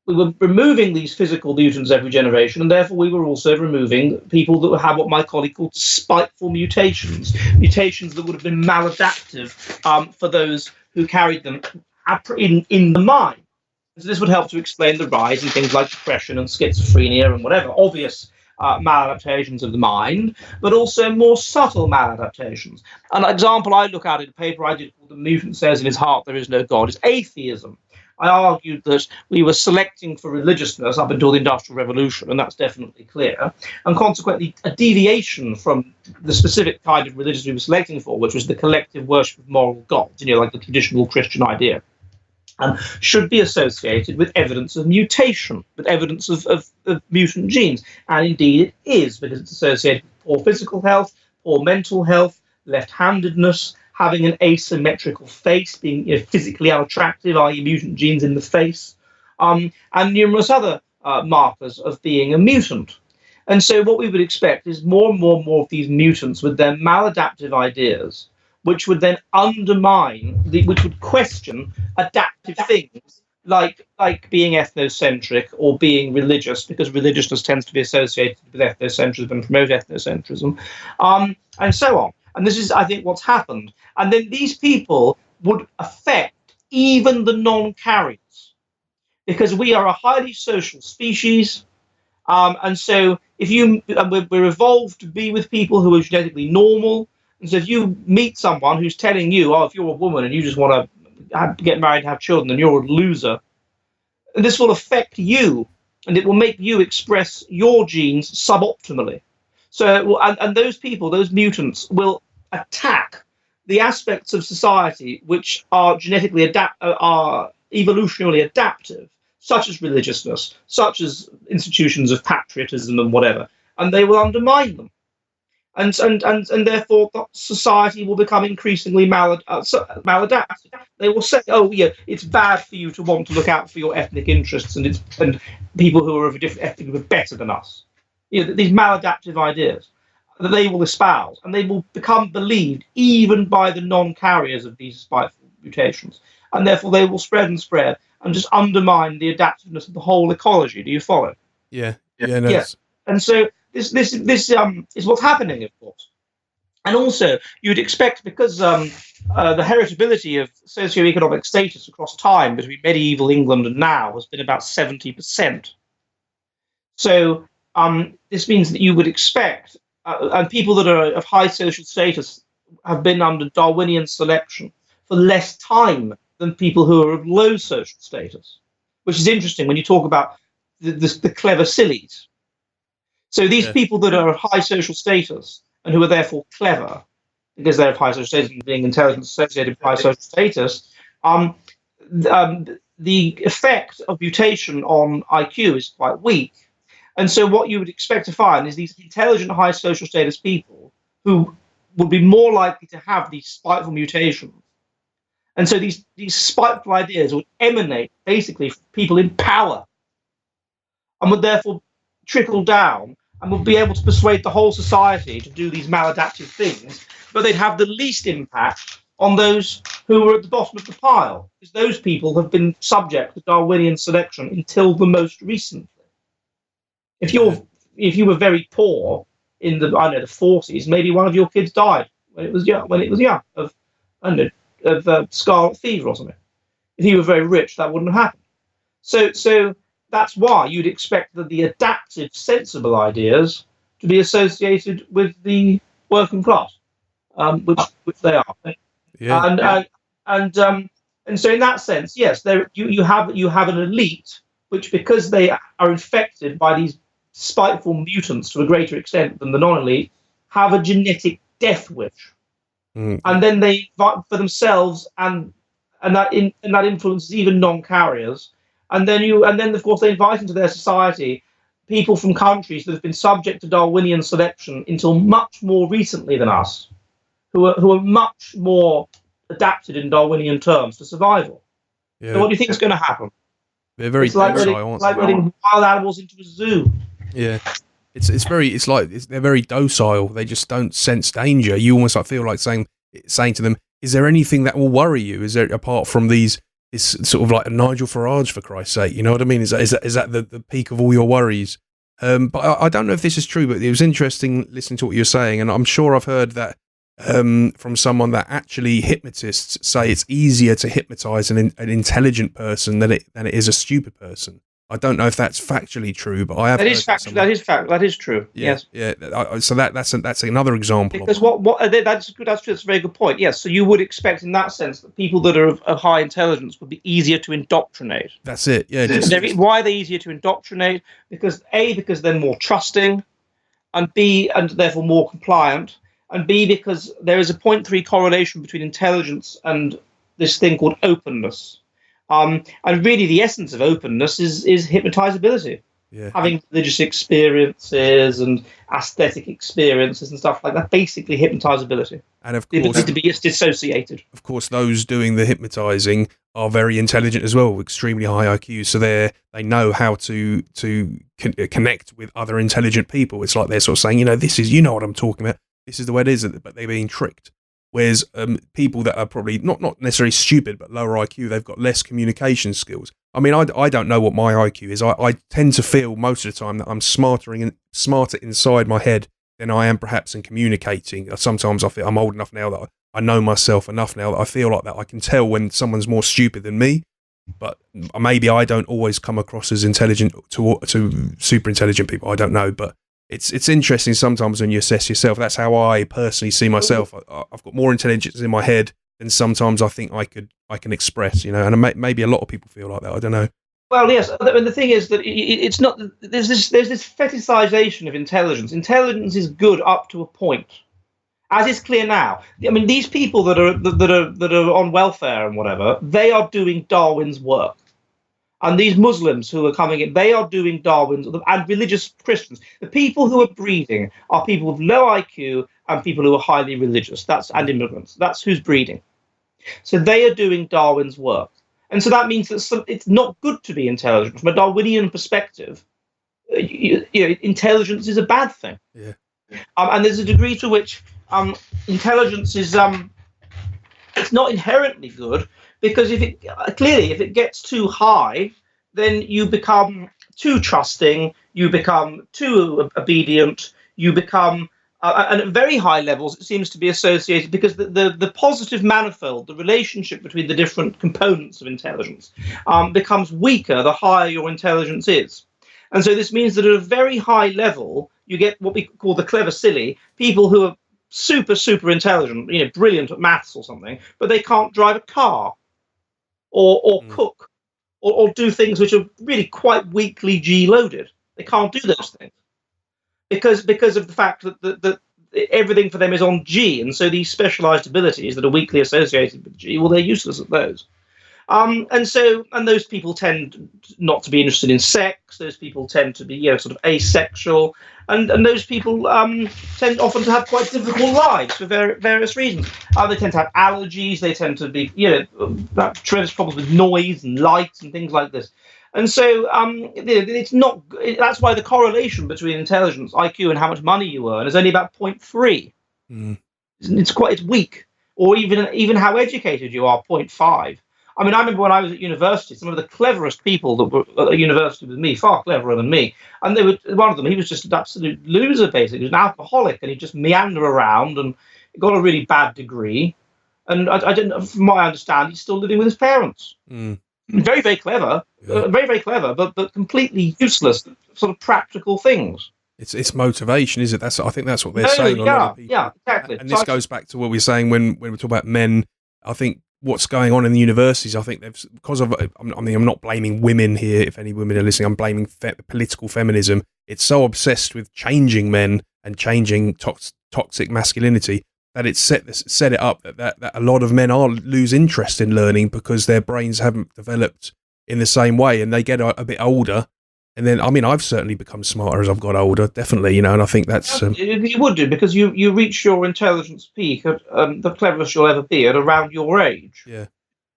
we were removing these physical mutants every generation, and therefore we were also removing people that had what my colleague called spiteful mutations that would have been maladaptive for those who carried them in the mind. So this would help to explain the rise in things like depression and schizophrenia and whatever obvious maladaptations of the mind, but also more subtle maladaptations. An example I look at in a paper I did called "The Mutant Says in His Heart There Is No God" is atheism. I argued that we were selecting for religiousness up until the Industrial Revolution, and that's definitely clear, and consequently a deviation from the specific kind of religion we were selecting for, which was the collective worship of moral gods, like the traditional Christian idea, should be associated with evidence of mutation, with evidence of mutant genes. And indeed it is, because it's associated with poor physical health, poor mental health, left-handedness, having an asymmetrical face, being physically unattractive, i.e. mutant genes in the face, and numerous other markers of being a mutant. And so what we would expect is more and more of these mutants with their maladaptive ideas, which would then undermine, which would question adaptive things like being ethnocentric or being religious, because religiousness tends to be associated with ethnocentrism and promote ethnocentrism, and so on. And this is, I think, what's happened. And then these people would affect even the non-carriers, because we are a highly social species. And so we're evolved to be with people who are genetically normal. And so if you meet someone who's telling you, if you're a woman and you just want to get married and have children, then you're a loser, and this will affect you, and it will make you express your genes suboptimally. So, and those people, those mutants, will attack the aspects of society which are genetically are evolutionarily adaptive, such as religiousness, such as institutions of patriotism and whatever, and they will undermine them. And therefore society will become increasingly maladaptive. They will say, it's bad for you to want to look out for your ethnic interests, and people who are of a different ethnic group are better than us. These maladaptive ideas that they will espouse, and they will become believed even by the non-carriers of these spiteful mutations, and therefore they will spread and just undermine the adaptiveness of the whole ecology. Do you follow? Yeah. And so this is what's happening, of course. And also, you'd expect, because the heritability of socioeconomic status across time between medieval England and now has been about 70%. So this means that you would expect, and people that are of high social status have been under Darwinian selection for less time than people who are of low social status, which is interesting when you talk about the clever sillies. So these people that are of high social status and who are therefore clever, because they're of high social status and being intelligent associated with high social status, the effect of mutation on IQ is quite weak. And so what you would expect to find is these intelligent, high social status people who would be more likely to have these spiteful mutations. And so these spiteful ideas would emanate basically from people in power and would therefore trickle down and would be able to persuade the whole society to do these maladaptive things, but they'd have the least impact on those who are at the bottom of the pile, because those people have been subject to Darwinian selection until the most recently. If you were very poor in the 40s, maybe one of your kids died when it was young of scarlet fever or something. If you were very rich, that wouldn't have happened. So that's why you'd expect that the adaptive, sensible ideas to be associated with the working class, which they are. Yeah. And so in that sense, yes, you have an elite which, because they are infected by these spiteful mutants to a greater extent than the non-elite, have a genetic death wish, and then they fight for themselves, and that influences even non-carriers, and then of course they invite into their society people from countries that have been subject to Darwinian selection until much more recently than us, who are much more adapted in Darwinian terms to survival. Yeah. So what do you think is going to happen? They're very docile, like letting wild animals into a zoo. Yeah, they're very docile. They just don't sense danger. You almost feel like saying to them, "Is there anything that will worry you? Is there, apart from this sort of like a Nigel Farage, for Christ's sake? You know what I mean? Is that the peak of all your worries?" But I don't know if this is true, but it was interesting listening to what you're saying, and I'm sure I've heard that from someone that actually hypnotists say it's easier to hypnotize an intelligent person than it is a stupid person. I don't know if that's factually true, but I have. That is true. Yeah, yes. Yeah. So that's another example. Because that's good. That's a very good point. Yes. So you would expect, in that sense, that people that are of high intelligence would be easier to indoctrinate. That's it. Yeah. Why are they easier to indoctrinate? Because they're more trusting, and B, and therefore more compliant, and B, because there is a 0.3 correlation between intelligence and this thing called openness. And really, the essence of openness is hypnotizability. Yeah. Having religious experiences and aesthetic experiences and stuff like that, basically hypnotizability. And of course, the ability to be dissociated. Of course, those doing the hypnotizing are very intelligent as well, extremely high IQ. So they know how to connect with other intelligent people. It's like they're sort of saying, this is, what I'm talking about. This is the way it is, but they're being tricked. Whereas people that are probably not necessarily stupid, but lower IQ, they've got less communication skills. I mean, I don't know what my IQ is. I tend to feel most of the time that I'm smarter inside my head than I am perhaps in communicating. Sometimes I feel I'm old enough now that I know myself enough now that I feel like that I can tell when someone's more stupid than me. But maybe I don't always come across as intelligent to super intelligent people. I don't know, but it's interesting sometimes when you assess yourself. That's how I personally see myself. I've got more intelligence in my head than sometimes I think I can express. And maybe a lot of people feel like that. I don't know. Well, yes. And the thing is that it's not. There's this fetishization of intelligence. Intelligence is good up to a point, as is clear now. I mean, these people that are on welfare and whatever, they are doing Darwin's work. And these Muslims who are coming in, they are doing Darwin's, and religious Christians. The people who are breeding are people with low IQ and people who are highly religious. And immigrants. That's who's breeding. So they are doing Darwin's work. And so that means that it's not good to be intelligent. From a Darwinian perspective, intelligence is a bad thing. Yeah. And there's a degree to which intelligence is it's not inherently good. Because if it gets too high, then you become too trusting, you become too obedient, you become, and at very high levels, it seems to be associated, because the positive manifold, the relationship between the different components of intelligence, becomes weaker the higher your intelligence is. And so this means that at a very high level, you get what we call the clever silly, people who are super, super intelligent, brilliant at maths or something, but they can't drive a car. Or cook, or do things which are really quite weakly G-loaded. They can't do those things because of the fact that everything for them is on G, and so these specialised abilities that are weakly associated with G, well, they're useless at those. And those people tend not to be interested in sex. Those people tend to be, sort of asexual, and those people tend often to have quite difficult lives for various reasons. They tend to have allergies. They tend to be, have tremendous problems with noise and light and things like this. And so it's not. That's why the correlation between intelligence, IQ, and how much money you earn is only about 0.3. It's weak. Or even how educated you are, 0.5. I mean, I remember when I was at university, some of the cleverest people that were at university with me, far cleverer than me, and one of them, he was just an absolute loser, basically. He was an alcoholic, and he just meandered around and got a really bad degree. And I didn't, from what I understand, he's still living with his parents. Very, very clever, very, very clever, but completely useless, sort of practical things. It's motivation, is it? I think that's what they're saying. Yeah, exactly. And this goes back to what we were saying when we talk about men. I think what's going on in the universities, I think they've, because of, I'm not blaming women here. If any women are listening, I'm blaming political feminism. It's so obsessed with changing men and changing toxic masculinity that it's set it up that a lot of men lose interest in learning because their brains haven't developed in the same way, and they get a bit older. And then, I mean, I've certainly become smarter as I've got older, definitely, and I think that's... You would do, because you reach your intelligence peak at the cleverest you'll ever be at around your age. Yeah.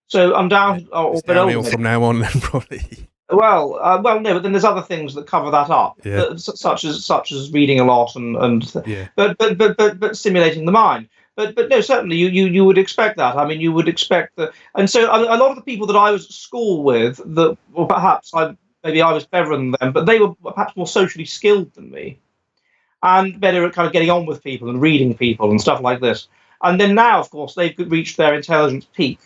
So I'm down... or downhill from now on, then, probably. Well, no, but then there's other things that cover that up, such as reading a lot but stimulating the mind. But no, certainly you would expect that. I mean, you would expect that. And so a lot of the people that I was at school with, perhaps maybe I was cleverer than them, but they were perhaps more socially skilled than me and better at kind of getting on with people and reading people and stuff like this. And then now, of course, they've reached their intelligence peak,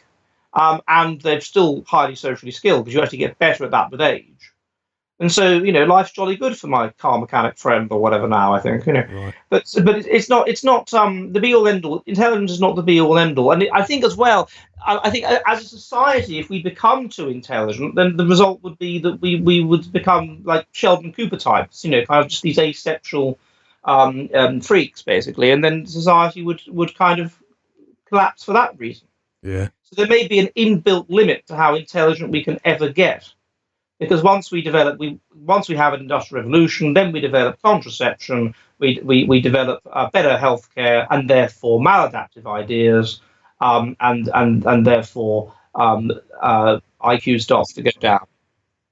and they're still highly socially skilled because you actually get better at that with age. And so, life's jolly good for my car mechanic friend or whatever now, I think, Right. But it's not the be all end all. Intelligence is not the be all end all. And I think as well, I think as a society, if we become too intelligent, then the result would be that we would become like Sheldon Cooper types, kind of just these asexual freaks, basically. And then society would kind of collapse for that reason. Yeah. So there may be an inbuilt limit to how intelligent we can ever get. Because once we have an industrial revolution, then we develop contraception, we develop better healthcare, and therefore maladaptive ideas, and therefore IQ starts to go down.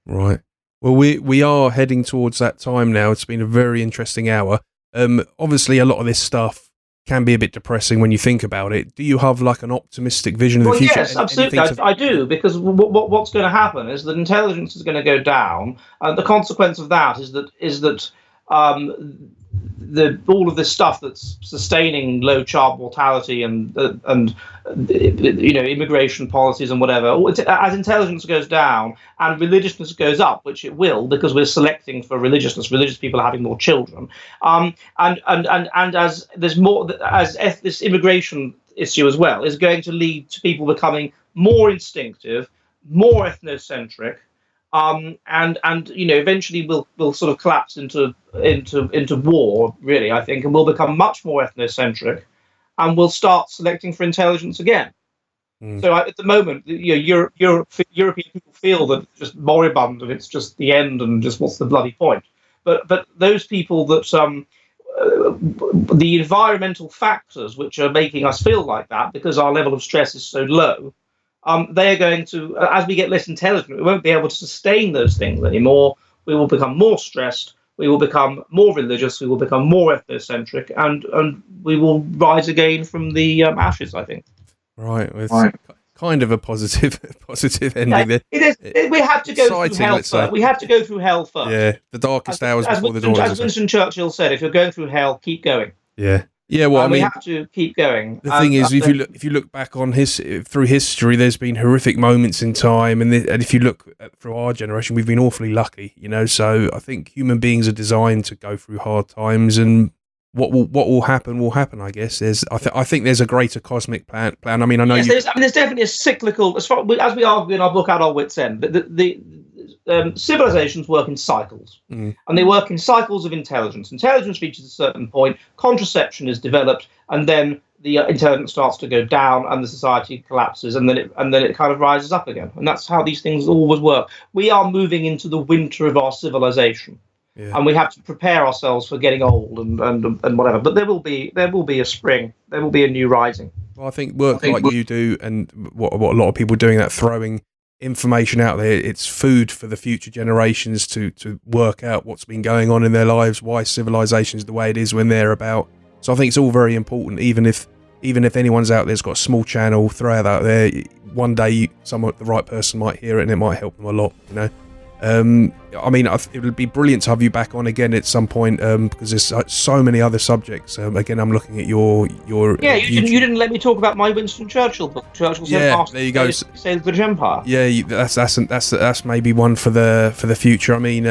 Right. Well, we are heading towards that time now. It's been a very interesting hour. Obviously, a lot of this stuff can be a bit depressing when you think about it. Do you have like an optimistic vision of the future? Yes, absolutely. I do, because what's going to happen is that intelligence is going to go down, and the consequence of that is that all of this stuff that's sustaining low child mortality and immigration policies and whatever, as intelligence goes down and religiousness goes up, which it will, because we're selecting for religiousness, religious people are having more children, and as there's more, this immigration issue as well is going to lead to people becoming more instinctive, more ethnocentric, and eventually we'll sort of collapse into war, really, I think, and we'll become much more ethnocentric, and we'll start selecting for intelligence again. So at the moment, European people feel that it's just moribund and it's just the end and just what's the bloody point. But those people that the environmental factors which are making us feel like that, because our level of stress is so low, they are going to, as we get less intelligent, we won't be able to sustain those things anymore. We will become more stressed. We will become more religious. We will become more ethnocentric, and we will rise again from the ashes, I think. Right. It's kind of a positive ending there. It is. We have to go through hell first. We have to go through hell first. Yeah, the darkest hours before the dawn. As Winston Churchill said, if you're going through hell, keep going. Yeah. Yeah, well, I mean, we have to keep going. The thing is, if you look back on through history, there's been horrific moments in time, and if you look through our generation, we've been awfully lucky, So I think human beings are designed to go through hard times, and what will happen will happen. I guess I think there's a greater cosmic plan. I mean, I know there's definitely a cyclical, as we argue in our book Our Wits End. civilizations work in cycles, and they work in cycles of intelligence. Intelligence reaches a certain point, contraception is developed, and then the intelligence starts to go down, and the society collapses, and then it kind of rises up again. And that's how these things always work. We are moving into the winter of our civilization. Yeah. And we have to prepare ourselves for getting old and whatever. But there will be a spring. There will be a new rising. Well, I think work like you do, and what a lot of people are doing, that throwing information out there, it's food for the future generations to work out what's been going on in their lives, why civilization is the way it is when they're about. So I think it's all very important. Even if anyone's out there's got a small channel, throw it out there. One day, the right person might hear it, and it might help them a lot. I mean, it would be brilliant to have you back on again at some point, because there's so many other subjects. Again, I'm looking at your yeah. You didn't let me talk about my Winston Churchill book. Churchill's there you go. Say the British Empire. Yeah, that's maybe one for the future. I mean,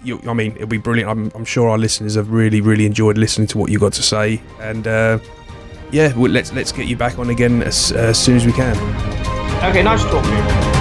it'll be brilliant. I'm sure our listeners have really, really enjoyed listening to what you got to say, and let's get you back on again as soon as we can. Okay, nice to talk to you.